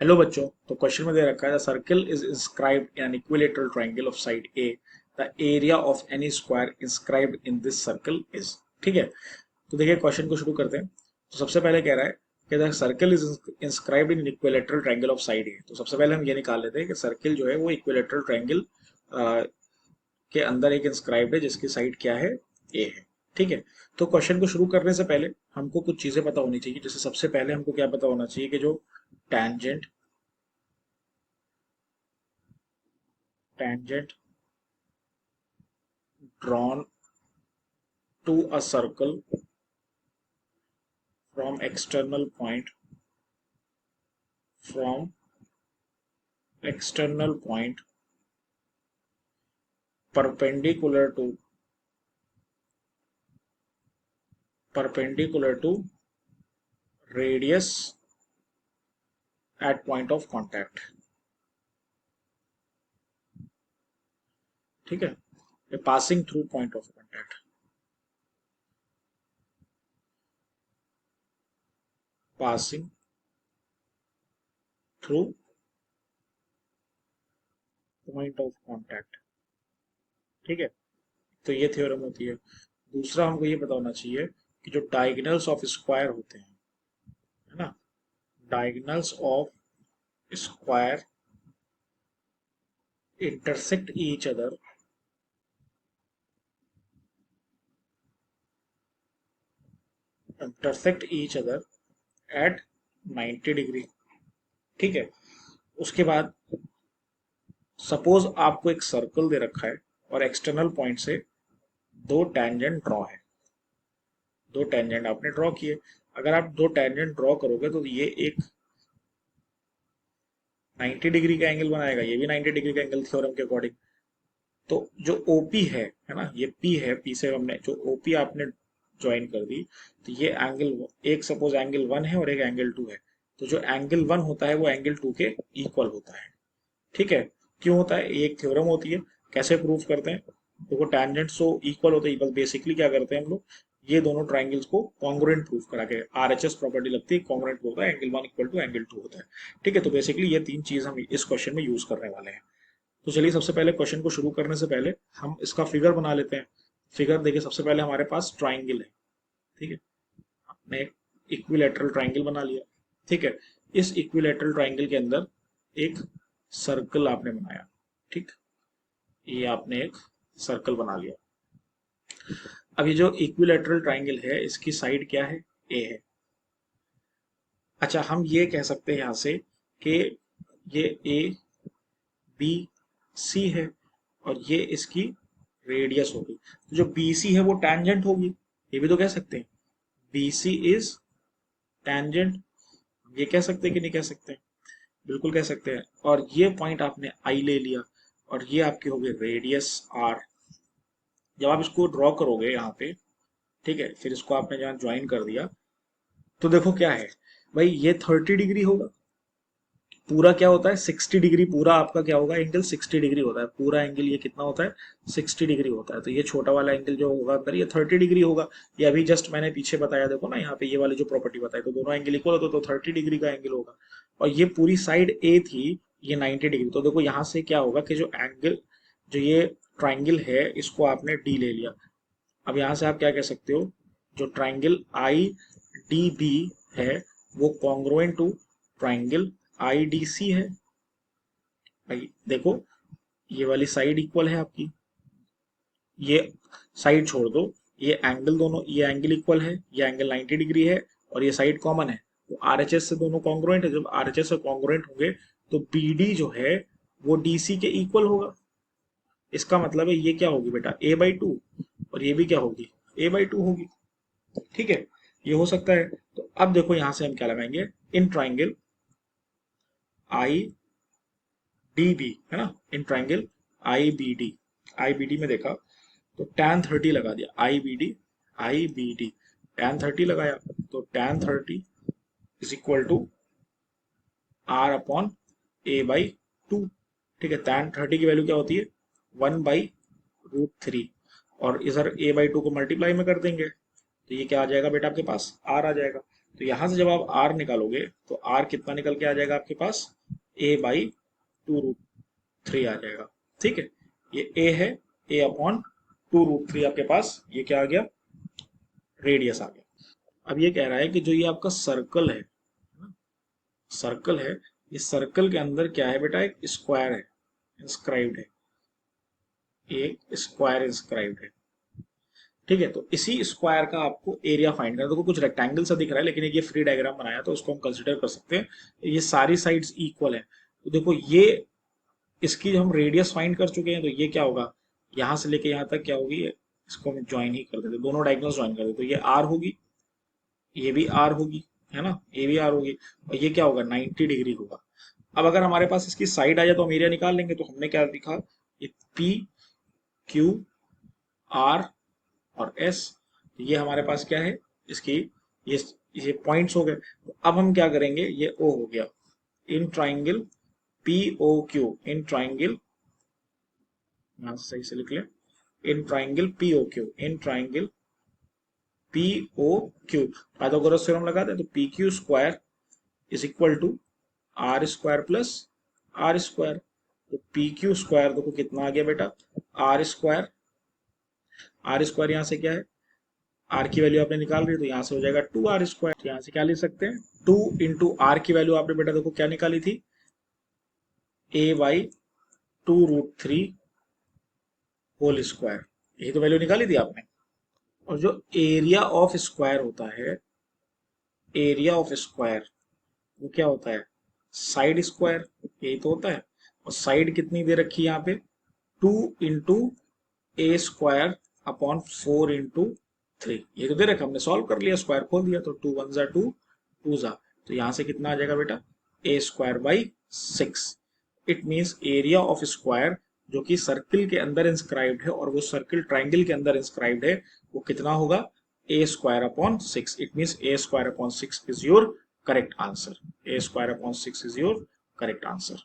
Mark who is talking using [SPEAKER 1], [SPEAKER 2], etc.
[SPEAKER 1] Hello बच्चों, तो question में दे रखा है circle is inscribed in an equilateral triangle of side A. The area of N E square inscribed in this circle is. ठीक है, तो देखिए क्वेश्चन को शुरू करते हैं। तो सबसे पहले कह रहा है कि the circle is inscribed in equilateral triangle of side A. तो सबसे पहले हम ये निकाल लेते हैं कि सर्किल जो है वो इक्विलेटरल ट्रायंगल के अंदर एक इंस्क्राइब्ड है जिसकी साइड क्या है, ए है। ठीक है, तो क्वेश्चन को शुरू करने से पहले हमको कुछ चीजें पता होनी चाहिए। जैसे सबसे पहले हमको क्या पता होना चाहिए कि जो tangent tangent drawn to a circle from external point from external point perpendicular to radius at point of contact। ठीक है, passing through point of contact, passing through point of contact। ठीक है, तो ये थ्योरम होती है। दूसरा हमको ये पता होना चाहिए कि जो डायगोनल्स ऑफ स्क्वायर होते हैं, है ना, diagonals of square intersect each other intersect each other at 90 degree. ठीक है, उसके बाद सपोज आपको एक सर्कल दे रखा है और एक्सटर्नल पॉइंट से दो टेंजेंट ड्रॉ है। दो टेंजेंट आपने ड्रॉ किए। अगर आप दो टेंजेंट ड्रॉ करोगे तो ये एक 90 डिग्री का एंगल बनाएगा, ये भी 90 डिग्री का एंगल थ्योरम के अकॉर्डिंग। तो जो ओपी है ना, ये पी है, पी से हमने जो ओपी आपने ज्वाइन कर दी, तो ये एंगल एक सपोज एंगल 1 है और एक एंगल 2 है। तो जो एंगल 1 होता है वो एंगल 2 के इक्वल होता है। ठीक है, क्यों होता है, ये एक थ्योरम होती है। कैसे प्रूफ करते हैं, देखो टेंजेंट सो इक्वल होते हैं, बस बेसिकली क्या करते हैं हम लोग, ये दोनों ट्राइंगल्स को कॉन्ग्रुएंट प्रूफ करा के आरएचएस प्रॉपर्टी लगती है, कॉन्ग्रुएंट होता है, एंगल 1 इक्वल टू एंगल 2 होता है। ठीक है, तो बेसिकली ये तीन चीज हम इस क्वेश्चन में यूज करने वाले हैं। तो चलिए सबसे पहले क्वेश्चन को शुरू करने से पहले हम इसका फिगर बना लेते हैं। फिगर देखिए, सबसे पहले हमारे पास ट्राइंगल है। ठीक है, आपने एक इक्विलेटरल ट्राइंगल बना लिया। ठीक है, इस इक्विलेटरल ट्राइंगल के अंदर एक सर्कल आपने बनाया। ठीक, ये आपने एक सर्कल बना लिया। अब ये जो इक्विलेटरल ट्राइंगल है इसकी साइड क्या है, ए है। अच्छा, हम ये कह सकते हैं यहां से कि ये ए बी सी है और ये इसकी रेडियस होगी। तो जो बी सी है वो टैंजेंट होगी, ये भी तो कह सकते हैं, बी सी इज टैंजेंट। ये कह सकते हैं कि नहीं कह सकते, बिल्कुल कह सकते हैं। और ये पॉइंट आपने आई ले लिया और ये आपकी होगी रेडियस आर। जब आप इसको ड्रॉ करोगे यहाँ पे, ठीक है, फिर इसको आपने जहाँ ज्वाइन कर दिया, तो देखो क्या है भाई, ये 30 डिग्री होगा। पूरा क्या होता है 60 डिग्री, पूरा आपका क्या होगा एंगल 60 डिग्री होता है। पूरा एंगल ये कितना होता है 60 डिग्री होता है। तो ये छोटा वाला एंगल जो होगा अंदर ये 30 डिग्री होगा। ये अभी जस्ट मैंने पीछे बताया, देखो ना यहाँ पे ये वाली जो प्रॉपर्टी बताई, तो दोनों एंगल इक्वल होता तो 30 डिग्री का एंगल होगा। और ये पूरी साइड ए थी, ये 90 डिग्री। तो देखो यहाँ से क्या होगा कि जो एंगल, जो ये ट्राइंगल है इसको आपने डी ले लिया। अब यहाँ से आप क्या कह सकते हो, जो ट्राइंगल आई डी बी है वो congruent to triangle I D C है। भाई देखो, ये वाली साइड इक्वल है आपकी, ये साइड छोड़ दो, ये एंगल दोनों, ये एंगल इक्वल है, ये एंगल 90 डिग्री है और ये साइड कॉमन है। तो आरएचएस से दोनों कॉन्ग्रुएंट है। जब आरएचएस से कॉन्ग्रुएंट होंगे तो बीडी जो है वो डीसी के इक्वल होगा। इसका मतलब है ये क्या होगी बेटा, ए बाई टू, और ये भी क्या होगी, ए बाई टू होगी। ठीक है, ये हो सकता है। तो अब देखो यहां से हम क्या लगाएंगे, in triangle I D B, है ना, in triangle I B D, I B D में देखा तो tan 30 लगा दिया, आई बी डी, tan 30 लगाया तो tan 30 is equal to R upon A by two. ठीक है, tan 30 की वैल्यू क्या होती है 1/√3, और इधर a बाई टू को मल्टीप्लाई में कर देंगे तो ये क्या आ जाएगा बेटा, आपके पास r आ जाएगा। तो यहां से जब आप आर निकालोगे तो आर कितना निकल के आ जाएगा आपके पास, ए बाई 2√3 आ जाएगा। ठीक है, ये ए है, ए अपॉन 2√3 आपके पास ये क्या आ गया, रेडियस आ गया। अब ये कह रहा है कि जो ये आपका सर्कल है, सर्कल है, इस सर्कल के अंदर क्या है बेटा, एक स्क्वायर है, इंस्क्राइब्ड है, एक स्क्वायर इंस्क्राइब्ड है। ठीक है, तो इसी स्क्वायर का आपको एरिया फाइंड करना है। देखो कुछ रेक्टेंगल सा दिख रहा है, लेकिन एक ये फ्री डायग्राम बनाया तो उसको हम कंसिडर कर सकते हैं। ये सारी साइड्स इक्वल है, तो देखो ये इसकी हम रेडियस फाइंड कर चुके हैं, तो ये क्या होगा, यहां से लेके यहां तक क्या होगी, इसको हम ज्वाइन ही कर देते, दोनों डायगोनल्स ज्वाइन कर देते, तो ये आर होगी, ये भी आर होगी, है ना, ये भी आर होगी, और ये क्या होगा, 90 डिग्री होगा। अब अगर हमारे पास इसकी साइड आ जाए तो हम एरिया निकाल लेंगे। तो हमने क्या लिखा, ये पी क्यू आर और एस, ये हमारे पास क्या है, इसकी ये पॉइंट्स हो गए। तो अब हम क्या करेंगे, ये ओ हो गया, in triangle P O Q, in triangle, यहां से सही से लिख ले, in triangle P O Q, in triangle P O Q, Pythagoras theorem लगा दे, तो P Q square is equal to R square plus R square. तो पी क्यू स्क्वायर देखो कितना आ गया बेटा, आर स्क्वायर, आर स्क्वायर यहाँ से क्या है, आर की वैल्यू आपने निकाल रही है तो यहाँ से हो जाएगा 2r स्क्वायर। तो यहाँ से क्या लिख सकते हैं, 2 इंटू आर की वैल्यू आपने बेटा देखो क्या निकाली थी, ए बाई 2√3 होल स्क्वायर, यही तो वैल्यू निकाली थी आपने। और जो एरिया ऑफ स्क्वायर होता है, एरिया ऑफ स्क्वायर वो क्या होता है, साइड स्क्वायर, यही तो होता है। और साइड कितनी दे रखी है यहाँ पे, 2 इंटू ए स्क्वायर अपॉन 4 इंटू 3, ये तो दे रखा, हमने सॉल्व कर लिया, स्क्वायर खोल दिया, तो 2 1 जा 2, 2 जा, तो यहां से कितना आ जाएगा बेटा, a square by 6। It means area of square जो कि सर्किल के अंदर इंस्क्राइब्ड है और वो सर्किल ट्राइंगल के अंदर इंस्क्राइब्ड है, वो कितना होगा, a square upon 6। It means a square upon 6 is your correct answer, a square upon 6 is your correct answer.